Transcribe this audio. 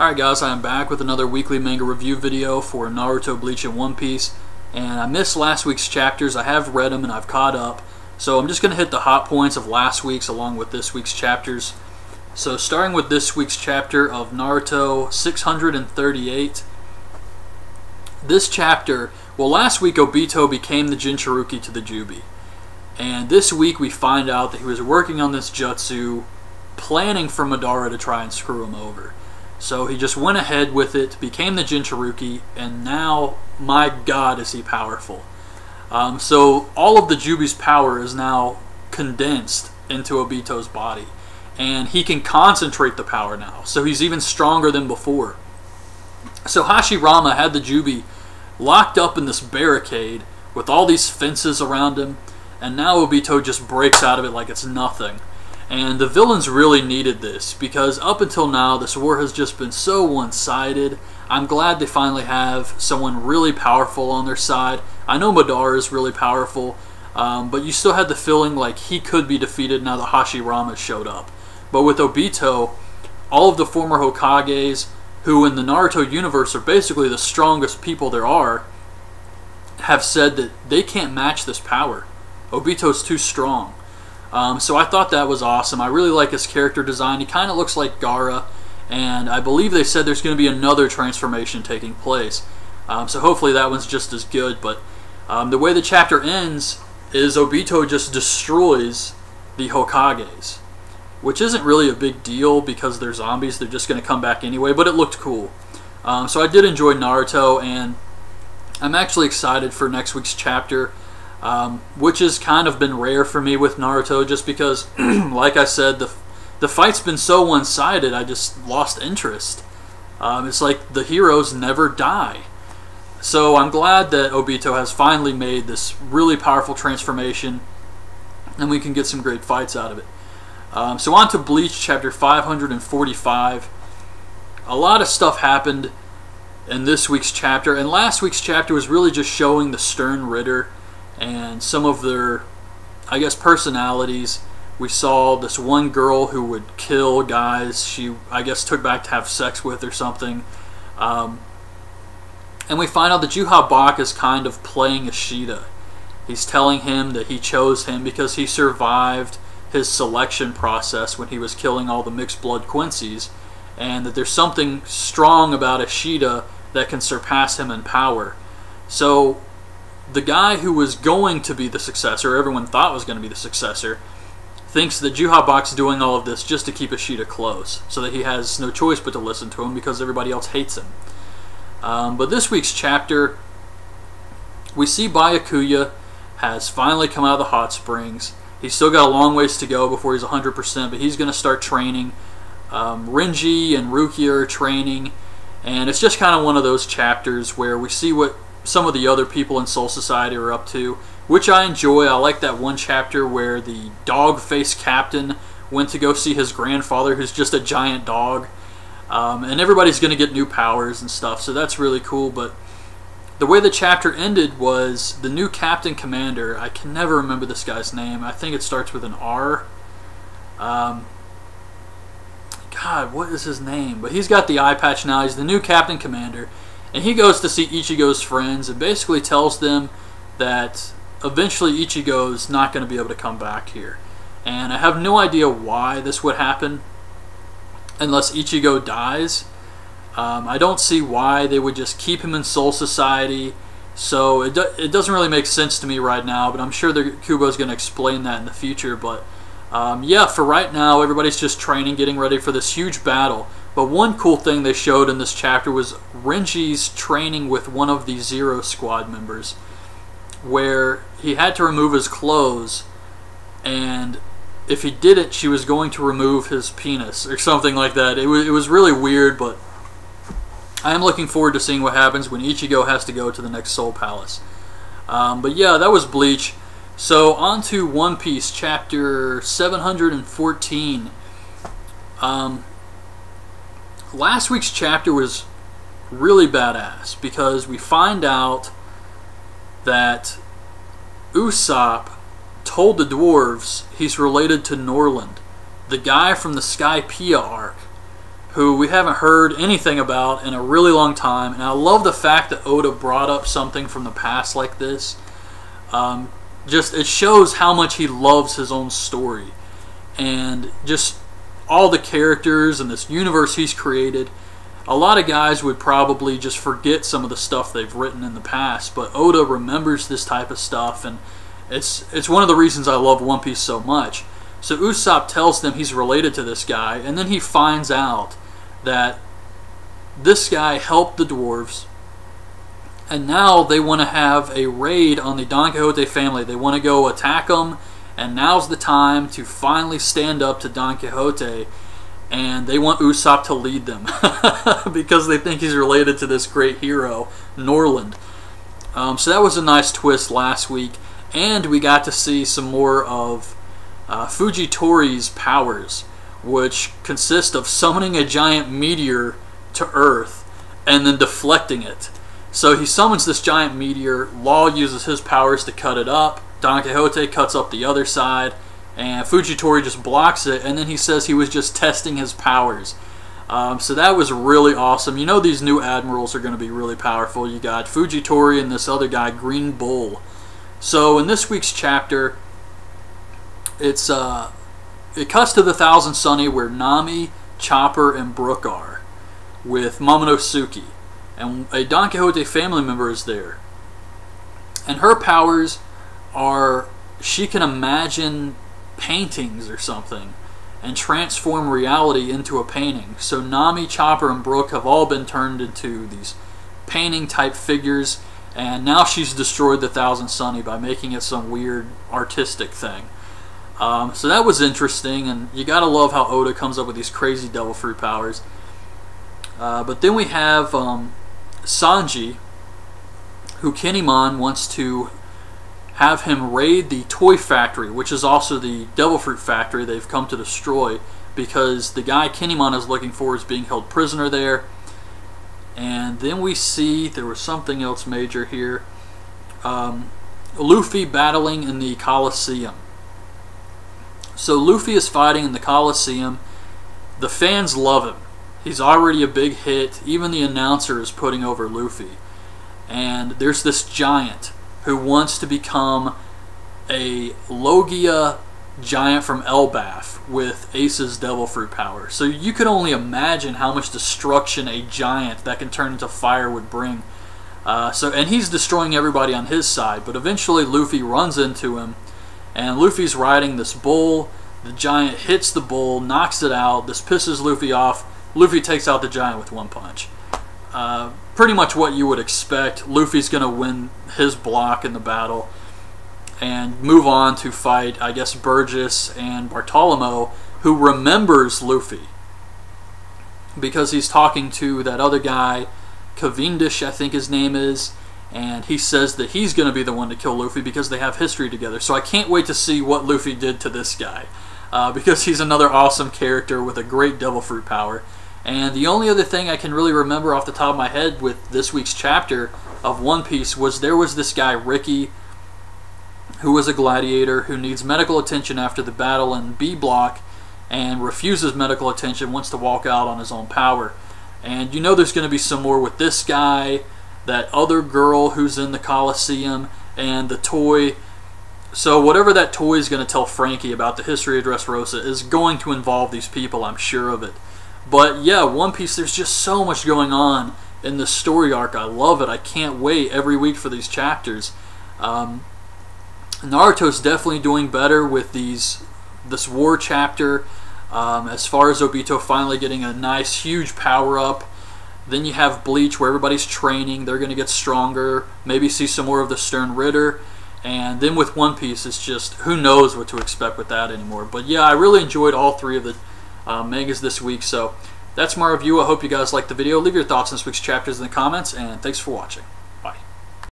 Alright guys, I am back with another weekly manga review video for Naruto, Bleach, and One Piece. And I missed last week's chapters. I have read them and I've caught up. So I'm just going to hit the hot points of last week's along with this week's chapters. So starting with this week's chapter of Naruto 638. This chapter, well, last week Obito became the Jinchuuriki to the Jubi. And this week we find out that he was working on this jutsu, planning for Madara to try and screw him over. So he just went ahead with it, became the Jinchuuriki, and now, my god, is he powerful. So all of the Jubi's power is now condensed into Obito's body. And he can concentrate the power now, so he's even stronger than before. So Hashirama had the Jubi locked up in this barricade with all these fences around him, and now Obito just breaks out of it like it's nothing. And the villains really needed this, because up until now, this war has just been so one-sided. I'm glad they finally have someone really powerful on their side. I know Madara is really powerful, but you still had the feeling like he could be defeated now that Hashirama showed up. But with Obito, all of the former Hokages, who in the Naruto universe are basically the strongest people there are, have said that they can't match this power. Obito's too strong. So I thought that was awesome. I really like his character design. He kind of looks like Gaara, and I believe they said there's going to be another transformation taking place. So hopefully that one's just as good. But the way the chapter ends is Obito just destroys the Hokages, which isn't really a big deal because they're zombies. They're just going to come back anyway, but it looked cool. So I did enjoy Naruto, and I'm actually excited for next week's chapter. Which has kind of been rare for me with Naruto, just because, like I said, the fight's been so one-sided, I just lost interest. It's like the heroes never die. So I'm glad that Obito has finally made this really powerful transformation, and we can get some great fights out of it. So on to Bleach, chapter 545. A lot of stuff happened in this week's chapter, and last week's chapter was really just showing the stern Ritter and some of their, I guess, personalities. We saw this one girl who would kill guys she, I guess, took back to have sex with or something. And we find out that Juha Bach is kind of playing Ishida. He's telling him that he chose him because he survived his selection process when he was killing all the mixed blood Quincy's, and that there's something strong about Ishida that can surpass him in power. So the guy who was going to be the successor, everyone thought was going to be the successor, thinks that Juha Bach's doing all of this just to keep Ishida close, so that he has no choice but to listen to him because everybody else hates him. But this week's chapter, we see Byakuya has finally come out of the hot springs. He's still got a long ways to go before he's 100%, but he's going to start training. Renji and Rukia are training, and it's just kind of one of those chapters where we see what some of the other people in Soul Society are up to, which I enjoy. I like that one chapter where the dog-faced captain went to go see his grandfather, who's just a giant dog, and everybody's going to get new powers and stuff, so that's really cool. But the way the chapter ended was the new captain commander, I can never remember this guy's name, I think it starts with an R. God, what is his name? But he's got the eye patch now, he's the new captain commander. And he goes to see Ichigo's friends and basically tells them that eventually Ichigo's not going to be able to come back here. And I have no idea why this would happen unless Ichigo dies. I don't see why they would just keep him in Soul Society. So it doesn't really make sense to me right now, but I'm sure Kubo's going to explain that in the future. But yeah, for right now, everybody's just training, getting ready for this huge battle. But one cool thing they showed in this chapter was Renji's training with one of the Zero Squad members, where he had to remove his clothes, and if he didn't, she was going to remove his penis, or something like that. It was really weird, but I am looking forward to seeing what happens when Ichigo has to go to the next Soul Palace. But yeah, that was Bleach. So on to One Piece, chapter 714. Last week's chapter was really badass because we find out that Usopp told the dwarves he's related to Norland, the guy from the Skypiea arc, who we haven't heard anything about in a really long time. And I love the fact that Oda brought up something from the past like this. Just it shows how much he loves his own story, and just all the characters and this universe he's created. A lot of guys would probably just forget some of the stuff they've written in the past, but Oda remembers this type of stuff, and it's one of the reasons I love One Piece so much. So Usopp tells them he's related to this guy, and then he finds out that this guy helped the dwarves, and now they want to have a raid on the Don Quixote family. They want to go attack them, and now's the time to finally stand up to Don Quixote, and they want Usopp to lead them because they think he's related to this great hero, Norland. So that was a nice twist last week, and we got to see some more of Fujitori's powers, which consist of summoning a giant meteor to Earth and then deflecting it. So he summons this giant meteor, Law uses his powers to cut it up, Don Quixote cuts up the other side, and Fujitori just blocks it, and then he says he was just testing his powers. So that was really awesome. You know these new admirals are going to be really powerful. You got Fujitori and this other guy, Green Bull. So in this week's chapter, it cuts to the Thousand Sunny where Nami, Chopper, and Brook are with Momonosuke. And a Don Quixote family member is there. And her powers are, she can imagine paintings or something and transform reality into a painting. So Nami, Chopper, and Brook have all been turned into these painting type figures, and now she's destroyed the Thousand Sunny by making it some weird artistic thing. So that was interesting, and you gotta love how Oda comes up with these crazy devil fruit powers. But then we have Sanji, who Kinemon wants to have him raid the toy factory, which is also the devil fruit factory they've come to destroy, because the guy Kinemon is looking for is being held prisoner there. And then we see there was something else major here. Luffy battling in the Colosseum. So Luffy is fighting in the Colosseum. The fans love him. He's already a big hit. Even the announcer is putting over Luffy. And there's this giant who wants to become a Logia giant from Elbaf with Ace's devil fruit power. So you could only imagine how much destruction a giant that can turn into fire would bring. And he's destroying everybody on his side, but eventually Luffy runs into him, and Luffy's riding this bull. The giant hits the bull, knocks it out. This pisses Luffy off. Luffy takes out the giant with one punch. Pretty much what you would expect. Luffy's going to win his block in the battle and move on to fight, I guess, Burgess and Bartolomeo, who remembers Luffy because he's talking to that other guy, Cavendish, I think his name is, and he says that he's going to be the one to kill Luffy because they have history together. So I can't wait to see what Luffy did to this guy, because he's another awesome character with a great devil fruit power. And the only other thing I can really remember off the top of my head with this week's chapter of One Piece was there was this guy, Ricky, who was a gladiator who needs medical attention after the battle in B Block and refuses medical attention, wants to walk out on his own power. And you know there's going to be some more with this guy, that other girl who's in the Colosseum, and the toy. So whatever that toy is going to tell Frankie about the history of Dressrosa is going to involve these people, I'm sure of it. But yeah, One Piece, there's just so much going on in this story arc. I love it. I can't wait every week for these chapters. Naruto's definitely doing better with this war chapter, as far as Obito finally getting a nice huge power up. Then you have Bleach where everybody's training. They're going to get stronger. Maybe see some more of the Stern Ritter. And then with One Piece, it's just who knows what to expect with that anymore. But yeah, I really enjoyed all three of the mangas this week. So that's my review. I hope you guys liked the video. Leave your thoughts on this week's chapters in the comments, and thanks for watching.